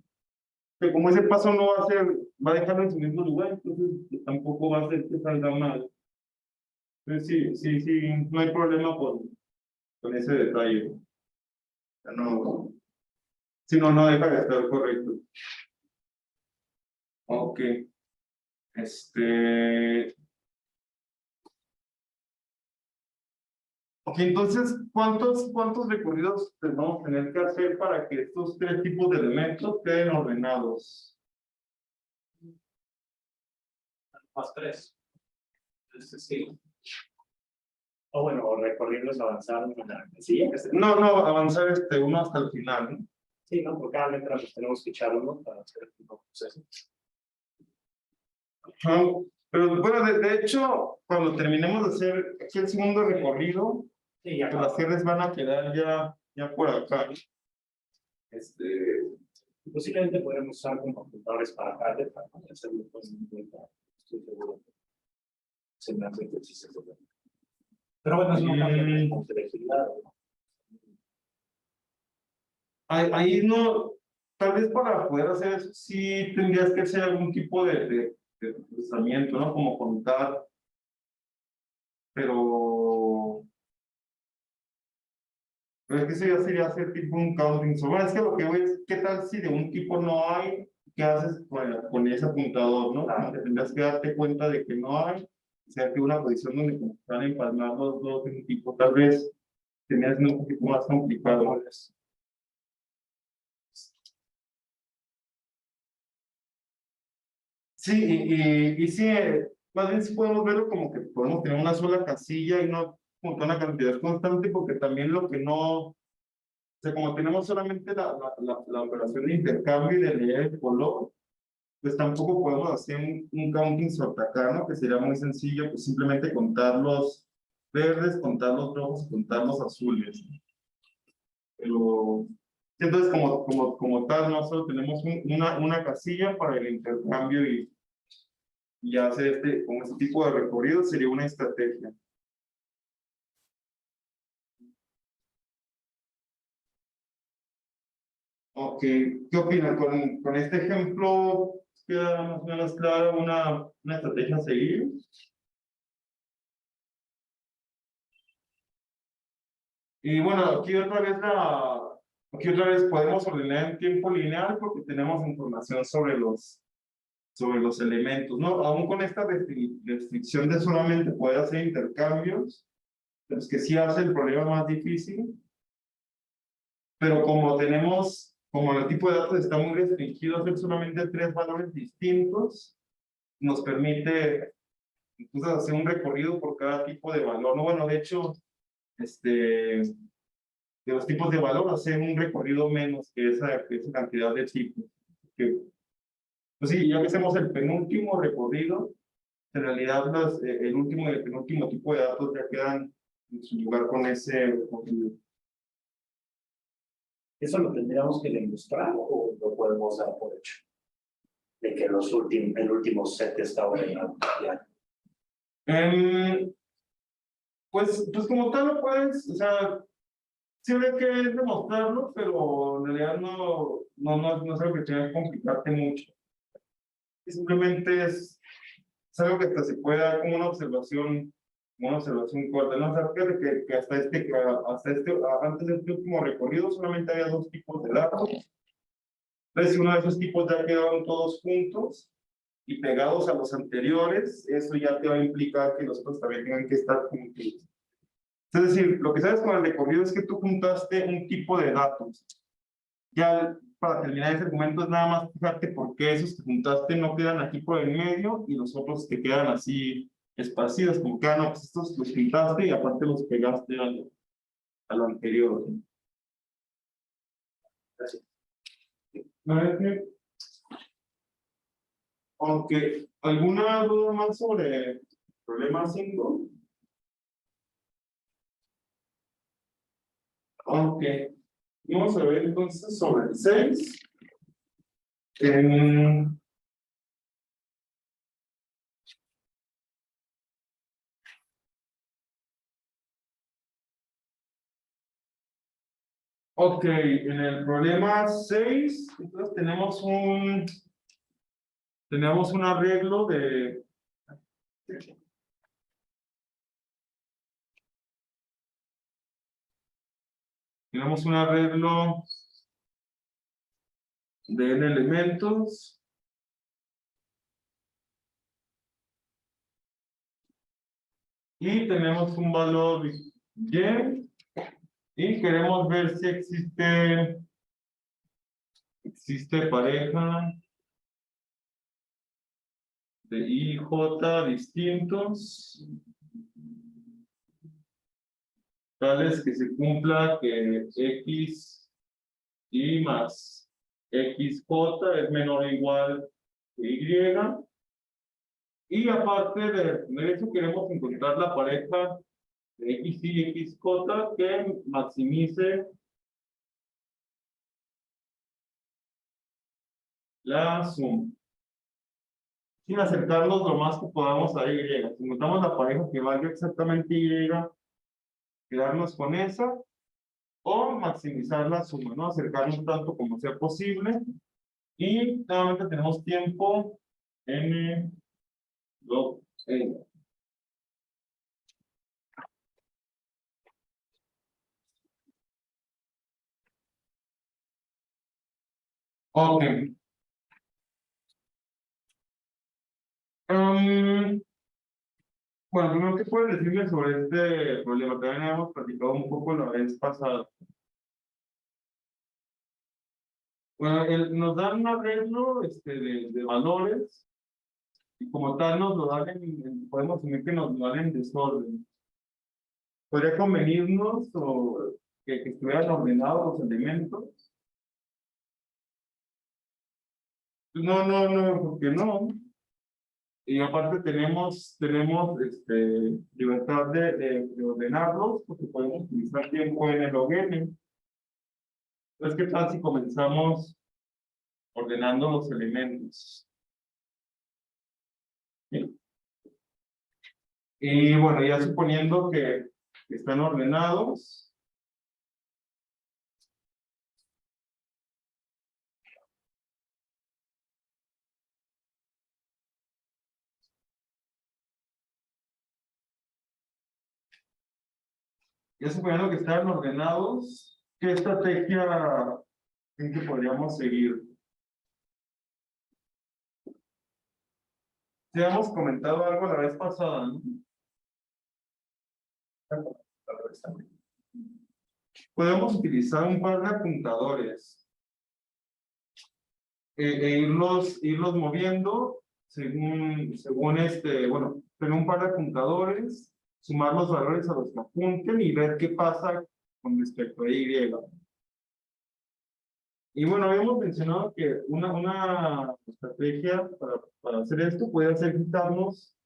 que como ese paso no va a dejarlo en su mismo lugar, entonces tampoco va a hacer que salga mal. Entonces, sí, no hay problema con ese detalle. O sea, no, si no deja de estar correcto. Ok. Ok, entonces, ¿cuántos recorridos vamos a tener que hacer para que estos 3 tipos de elementos queden ordenados? Más 3. Sí. O bueno, recorridos avanzados en la casilla. No, avanzar uno hasta el final, ¿no? Sí, ¿no? Por cada letra pues tenemos que echar uno para hacer el proceso. Pero bueno, de hecho, cuando terminemos de hacer aquí el segundo recorrido, Sí, ya pues las series van a quedar ya por acá. Posiblemente podremos usar como computadores para acá, para hacerlo pues, estoy seguro. Se me hace que sí se puede. Pero bueno, es una cambia de complejidad. Ahí no, tal vez para poder hacer eso, sí tendrías que hacer algún tipo de procesamiento, ¿no? Como contar, pero es que eso ya sería hacer tipo un counting. So, bueno, es que lo que voy es, ¿qué tal si de un tipo no hay? ¿Qué haces con ese apuntador, no? Como que tendrás que darte cuenta de que no hay, o sea, que una posición donde están empalmados los dos en un tipo, tal vez tenías un poquito más complicado. Sí, y sí, más bien sí podemos verlo como que podemos tener una sola casilla y no como que una cantidad constante, porque también lo que no, o sea, como tenemos solamente la operación de intercambio y de leer el color, pues tampoco podemos hacer un counting acá, ¿no? Que sería muy sencillo, pues simplemente contar los verdes, contar los rojos y contar los azules. Pero, entonces como tal, nosotros tenemos una casilla para el intercambio y hacer con este tipo de recorrido sería una estrategia. Ok, ¿qué opinan? Con este ejemplo queda más o menos clara una estrategia a seguir. Y bueno, aquí otra vez podemos ordenar en tiempo lineal porque tenemos información sobre los elementos, ¿no? Aún con esta restricción de solamente poder hacer intercambios, pues que sí hace el problema más difícil, pero como tenemos como el tipo de datos está muy restringido a hacer solamente 3 valores distintos, nos permite entonces hacer un recorrido por cada tipo de valor. No, bueno, de hecho, de los tipos de valor, hacer un recorrido menos que esa cantidad de tipos. Que, pues sí, ya que hacemos el penúltimo recorrido, en realidad el último y el penúltimo tipo de datos ya quedan en su lugar con ese recorrido. ¿Eso lo tendríamos que demostrar o lo podemos dar por hecho? De que el último set está ordenado ya. Pues como tal lo puedes, o sea, sí hay que demostrarlo, pero en realidad no es algo que tenga que complicarte mucho. Simplemente es algo que hasta se puede dar como una observación corta. No, o sea, fíjate que hasta antes de este último recorrido solamente había 2 tipos de datos. Entonces, si uno de esos tipos ya quedaron todos juntos y pegados a los anteriores, eso ya te va a implicar que los otros también tengan que estar juntos. Es decir, lo que sabes con el recorrido es que tú juntaste un tipo de datos. Ya para terminar ese argumento es nada más fijarte por qué esos que juntaste no quedan aquí por el medio y los otros te quedan así esparcidos, como que no, pues estos los juntaste y aparte los pegaste a lo anterior. Gracias. Aunque, ¿alguna duda más sobre problema 5? Ok, vamos a ver entonces sobre el 6. Ok, en el problema 6, entonces tenemos un arreglo de... Tenemos un arreglo de n elementos. Y tenemos un valor y. Y queremos ver si existe pareja de I y J distintos, tales que se cumpla que X y más XJ es menor o igual que Y. Y aparte de eso, queremos encontrar la pareja de X y XJ que maximice la suma. Sin acercarnos lo más que podamos a Y. Si encontramos la pareja que valga exactamente Y, quedarnos con esa, o maximizar la suma, ¿no? Acercarnos tanto como sea posible. Y nuevamente tenemos tiempo n log n. Ok. Bueno, primero, ¿qué pueden decirme sobre este problema? También habíamos platicado un poco la vez pasada. Bueno, nos dan un arreglo de valores y como tal nos lo dan podemos asumir que nos lo dan en desorden. ¿Podría convenirnos o que estuvieran ordenados los elementos? No, porque no. Y aparte tenemos libertad de ordenarlos, porque podemos utilizar tiempo en el log n. Entonces, ¿qué tal si comenzamos ordenando los elementos? ¿Sí? Y bueno, ya suponiendo que están ordenados. Ya suponiendo que están ordenados, ¿qué estrategia en que podríamos seguir? Ya hemos comentado algo la vez pasada, ¿no? Podemos utilizar un par de apuntadores. irlos moviendo según bueno, tener un par de apuntadores, sumar los valores a los que apunten y ver qué pasa con respecto a Y. Y bueno, habíamos mencionado que una estrategia para hacer esto puede ser quitarnos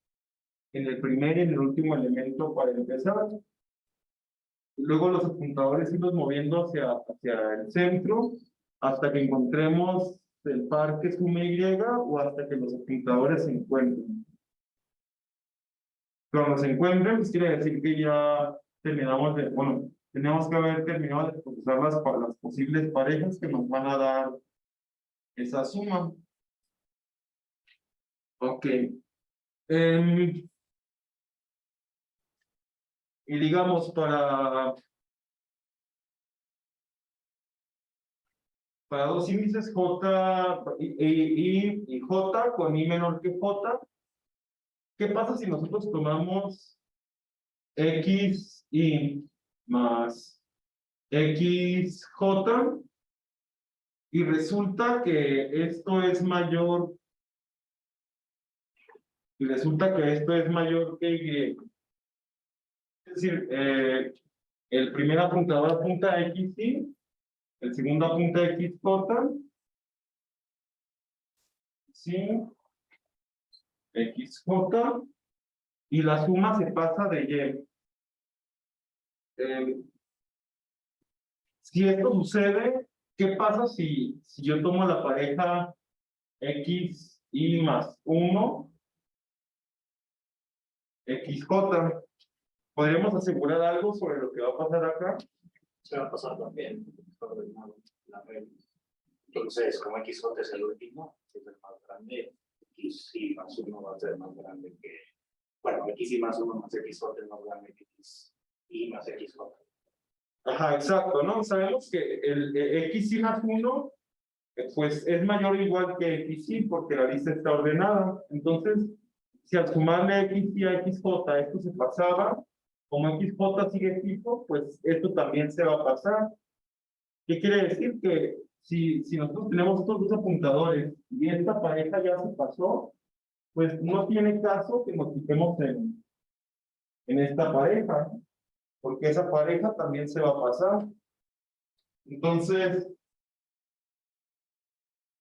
en el primer y en el último elemento para empezar. Luego los apuntadores irlos moviendo hacia el centro hasta que encontremos el par que sume Y o hasta que los apuntadores se encuentren. Cuando se encuentren, pues quiere decir que ya terminamos de, bueno, tenemos que haber terminado de procesar las posibles parejas que nos van a dar esa suma. Ok. Y digamos, para dos índices J y J con I menor que J, ¿qué pasa si nosotros tomamos X y más XJ y resulta que esto es mayor que Y? Es decir, el primer apuntador apunta a XY, el segundo apunta a XJ, sí, XJ, y la suma se pasa de Y. Si esto sucede, ¿qué pasa si yo tomo la pareja X y más 1, XJ? ¿Podríamos asegurar algo sobre lo que va a pasar acá? Se va a pasar también. La regla. Entonces, como XJ es el último, es el más grande, X y más 1 va a ser más grande que. Bueno, X y más 1 más XJ es más grande que X y más XJ. Ajá, exacto, ¿no? Sabemos que el X y más 1 pues es mayor o igual que XY porque la lista está ordenada. Entonces, si al sumarle X y a XJ esto se pasaba, como XJ sigue fijo, pues esto también se va a pasar. ¿Qué quiere decir? Que si nosotros tenemos estos dos apuntadores y esta pareja ya se pasó, pues no tiene caso que nos fijemos en esta pareja, porque esa pareja también se va a pasar. Entonces,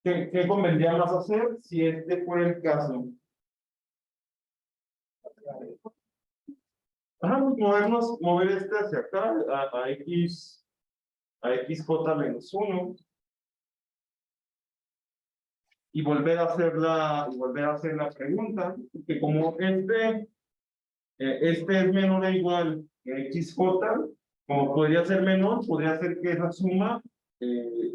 ¿qué convendría más hacer si este fuera el caso? Mover este hacia acá, a XJ menos 1. Y volver a hacer la pregunta, que como este es menor o igual que XJ, como podría ser menor, podría ser que esa suma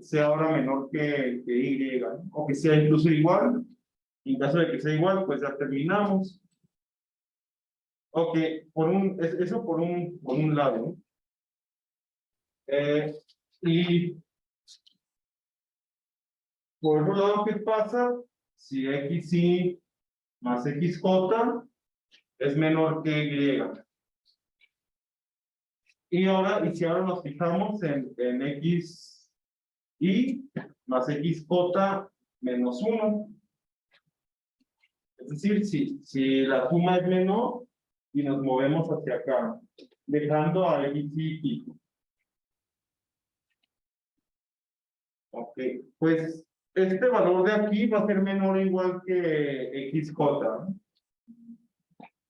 sea ahora menor que Y, ¿no? O que sea incluso igual. En caso de que sea igual, pues ya terminamos. Ok, eso por un lado, ¿no? Y por otro lado, ¿qué pasa si XY más XJ es menor que Y? Y si ahora nos fijamos en XY más XJ menos 1. Es decir, si la suma es menor y nos movemos hacia acá, dejando a XY fijo. Ok, pues este valor de aquí va a ser menor o igual que XJ, ¿no?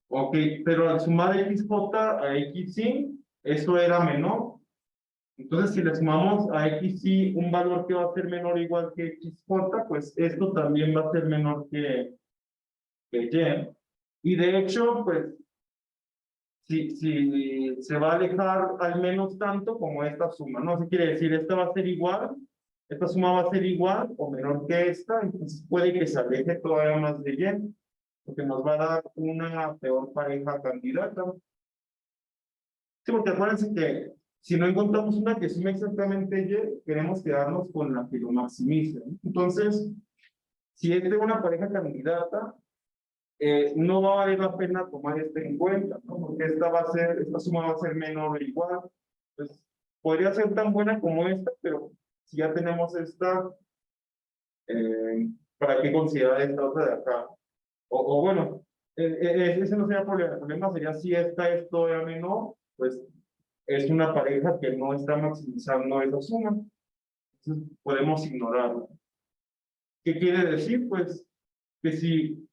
Ok, pero al sumar XJ a XY, eso era menor. Entonces, si le sumamos a XY un valor que va a ser menor o igual que XJ, pues esto también va a ser menor que Y. Y de hecho, pues, si se va a alejar al menos tanto como esta suma, ¿no? Eso quiere decir, esta va a ser igual, esta suma va a ser igual o menor que esta, entonces puede que se aleje todavía más de Y, porque nos va a dar una peor pareja candidata. Sí, porque acuérdense que si no encontramos una que sume exactamente Y, queremos quedarnos con la que lo maximice, ¿no? Entonces, si es de una pareja candidata, no va a valer la pena tomar este en cuenta, ¿no? Porque esta suma va a ser menor o igual. Entonces, podría ser tan buena como esta, pero si ya tenemos esta, ¿Para qué considerar esta otra de acá? O bueno, ese no sería el problema. El problema sería si esta es todavía menor, pues es una pareja que no está maximizando esa suma. Entonces podemos ignorarla. ¿Qué quiere decir? Pues que si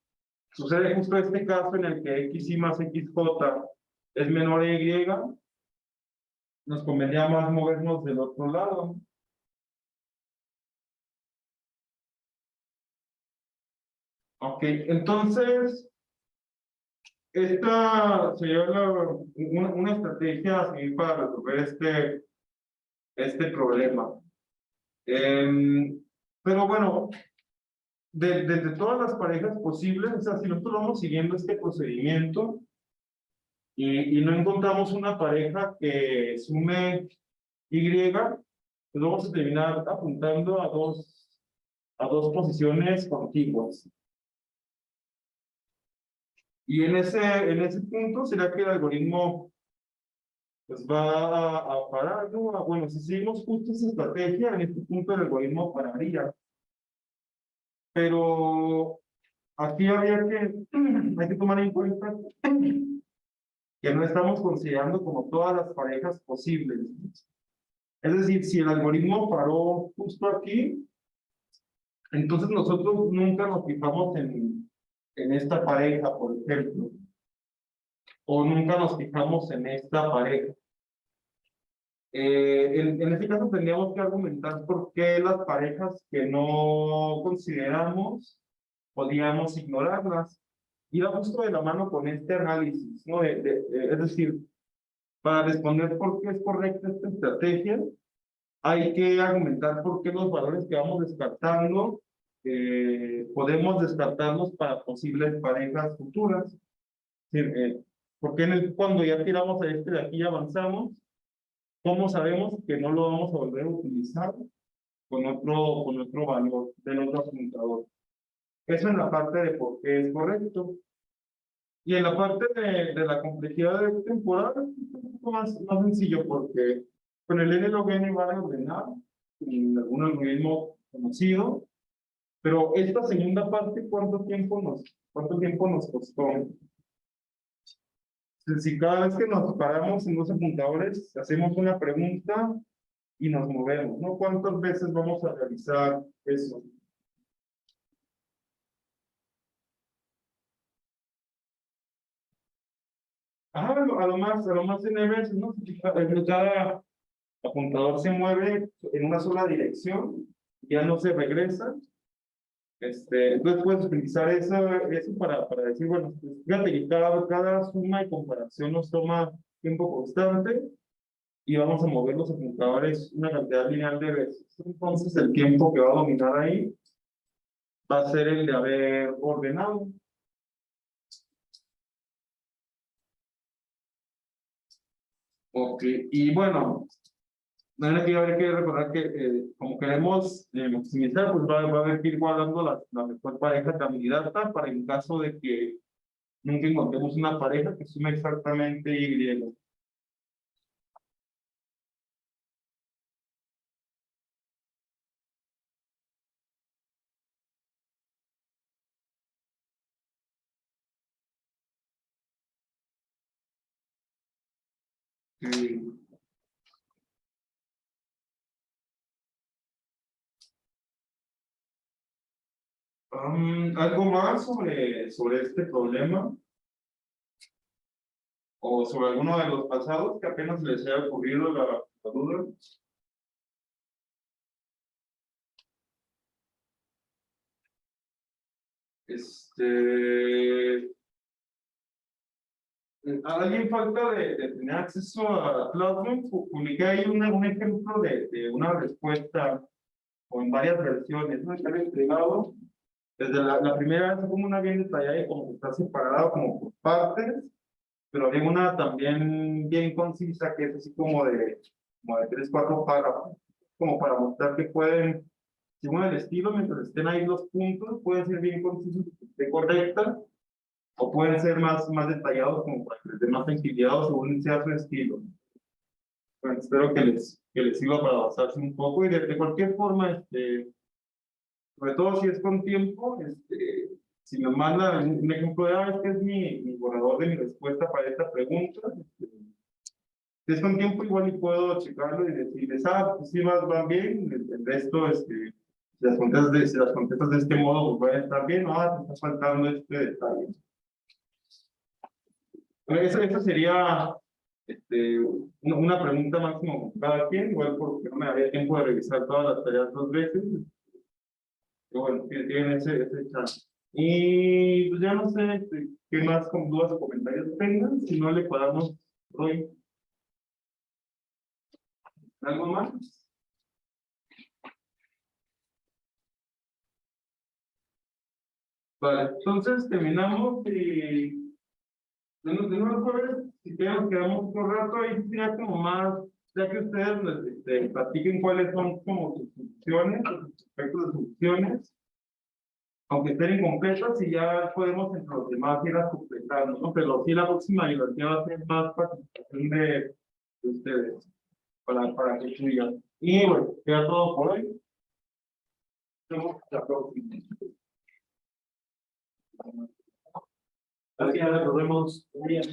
sucede justo este caso en el que x y más xj es menor a y, nos convendría más movernos del otro lado. Ok, entonces, esta sería una estrategia a seguir para resolver este problema. Pero bueno, de todas las parejas posibles, o sea, si nosotros vamos siguiendo este procedimiento y no encontramos una pareja que sume y, pues vamos a terminar apuntando a dos posiciones contiguas. Y en ese punto, ¿será que el algoritmo pues va a parar? ¿No? Bueno, si seguimos justo esa estrategia, en este punto el algoritmo pararía. Pero aquí hay que tomar en cuenta que no estamos considerando como todas las parejas posibles. Es decir, si el algoritmo paró justo aquí, entonces nosotros nunca nos fijamos en esta pareja, por ejemplo. O nunca nos fijamos en esta pareja. En este caso tendríamos que argumentar por qué las parejas que no consideramos podríamos ignorarlas. Y va justo de la mano con este análisis, ¿no? Es decir, para responder por qué es correcta esta estrategia, hay que argumentar por qué los valores que vamos descartando podemos descartarlos para posibles parejas futuras. Es decir, porque cuando ya tiramos a este de aquí y avanzamos, ¿cómo sabemos que no lo vamos a volver a utilizar con otro valor del otro apuntador? Eso en la parte de por qué es correcto. Y en la parte de la complejidad temporal, es un poco más sencillo, porque con el n log n van a ordenar en algún algoritmo conocido, pero esta segunda parte, ¿cuánto tiempo nos costó? Si cada vez que nos paramos en los apuntadores, hacemos una pregunta y nos movemos, ¿no? ¿Cuántas veces vamos a realizar eso? A lo más n veces, ¿no? Cada apuntador se mueve en una sola dirección, ya no se regresa. Entonces puedes utilizar eso para decir, bueno, pues fíjate que cada suma y comparación nos toma tiempo constante y vamos a mover los apuntadores una cantidad lineal de veces. Entonces el tiempo que va a dominar ahí va a ser el de haber ordenado. Ok, y bueno, aquí habría que recordar que como queremos maximizar, pues va a haber que ir guardando la mejor pareja candidata para en caso de que nunca encontremos una pareja que sume exactamente Y. ¿Algo más sobre este problema? ¿O sobre alguno de los pasados que apenas les haya ocurrido la duda? ¿Alguien falta de tener acceso a Classroom? Publiqué ahí un ejemplo de una respuesta con varias versiones, ¿no? Está entregado. Desde la primera vez como una bien detallada y como que está separado como por partes, pero había una también bien concisa que es así como de 3-4 párrafos, como para mostrar que pueden, según el estilo, mientras estén ahí los puntos, pueden ser bien concisos, que esté correcta, o pueden ser más detallados como para que les dé más tranquilidad según sea su estilo. Bueno, espero que les sirva para basarse un poco y de cualquier forma, sobre todo si es con tiempo, si me mandan un ejemplo de, este es mi borrador de mi respuesta para esta pregunta, si es con tiempo igual y puedo checarlo y decirles, pues sí va bien, el resto, si las contestas de este modo, pues va a estar bien, te está faltando este detalle. Bueno, esa sería una pregunta máximo con cada quien, igual porque no me daría tiempo de revisar todas las tareas 2 veces. Pero bueno, tienen ese chance. Y pues ya no sé qué más con dudas o comentarios tengan, si no le podamos hoy. ¿Algo más? Vale, entonces terminamos y de nuevo jueves, si quedamos un rato, ahí sería como más, ya que ustedes platiquen cuáles son como sus funciones, sus aspectos de funciones, aunque estén incompletas, y ya podemos entre los demás ir a completando, ¿no? Pero sí la próxima biología va a ser más participación de ustedes, para que fluyan. Y bueno, queda todo por hoy. Nos vemos la próxima. Gracias, nos vemos. Muy bien.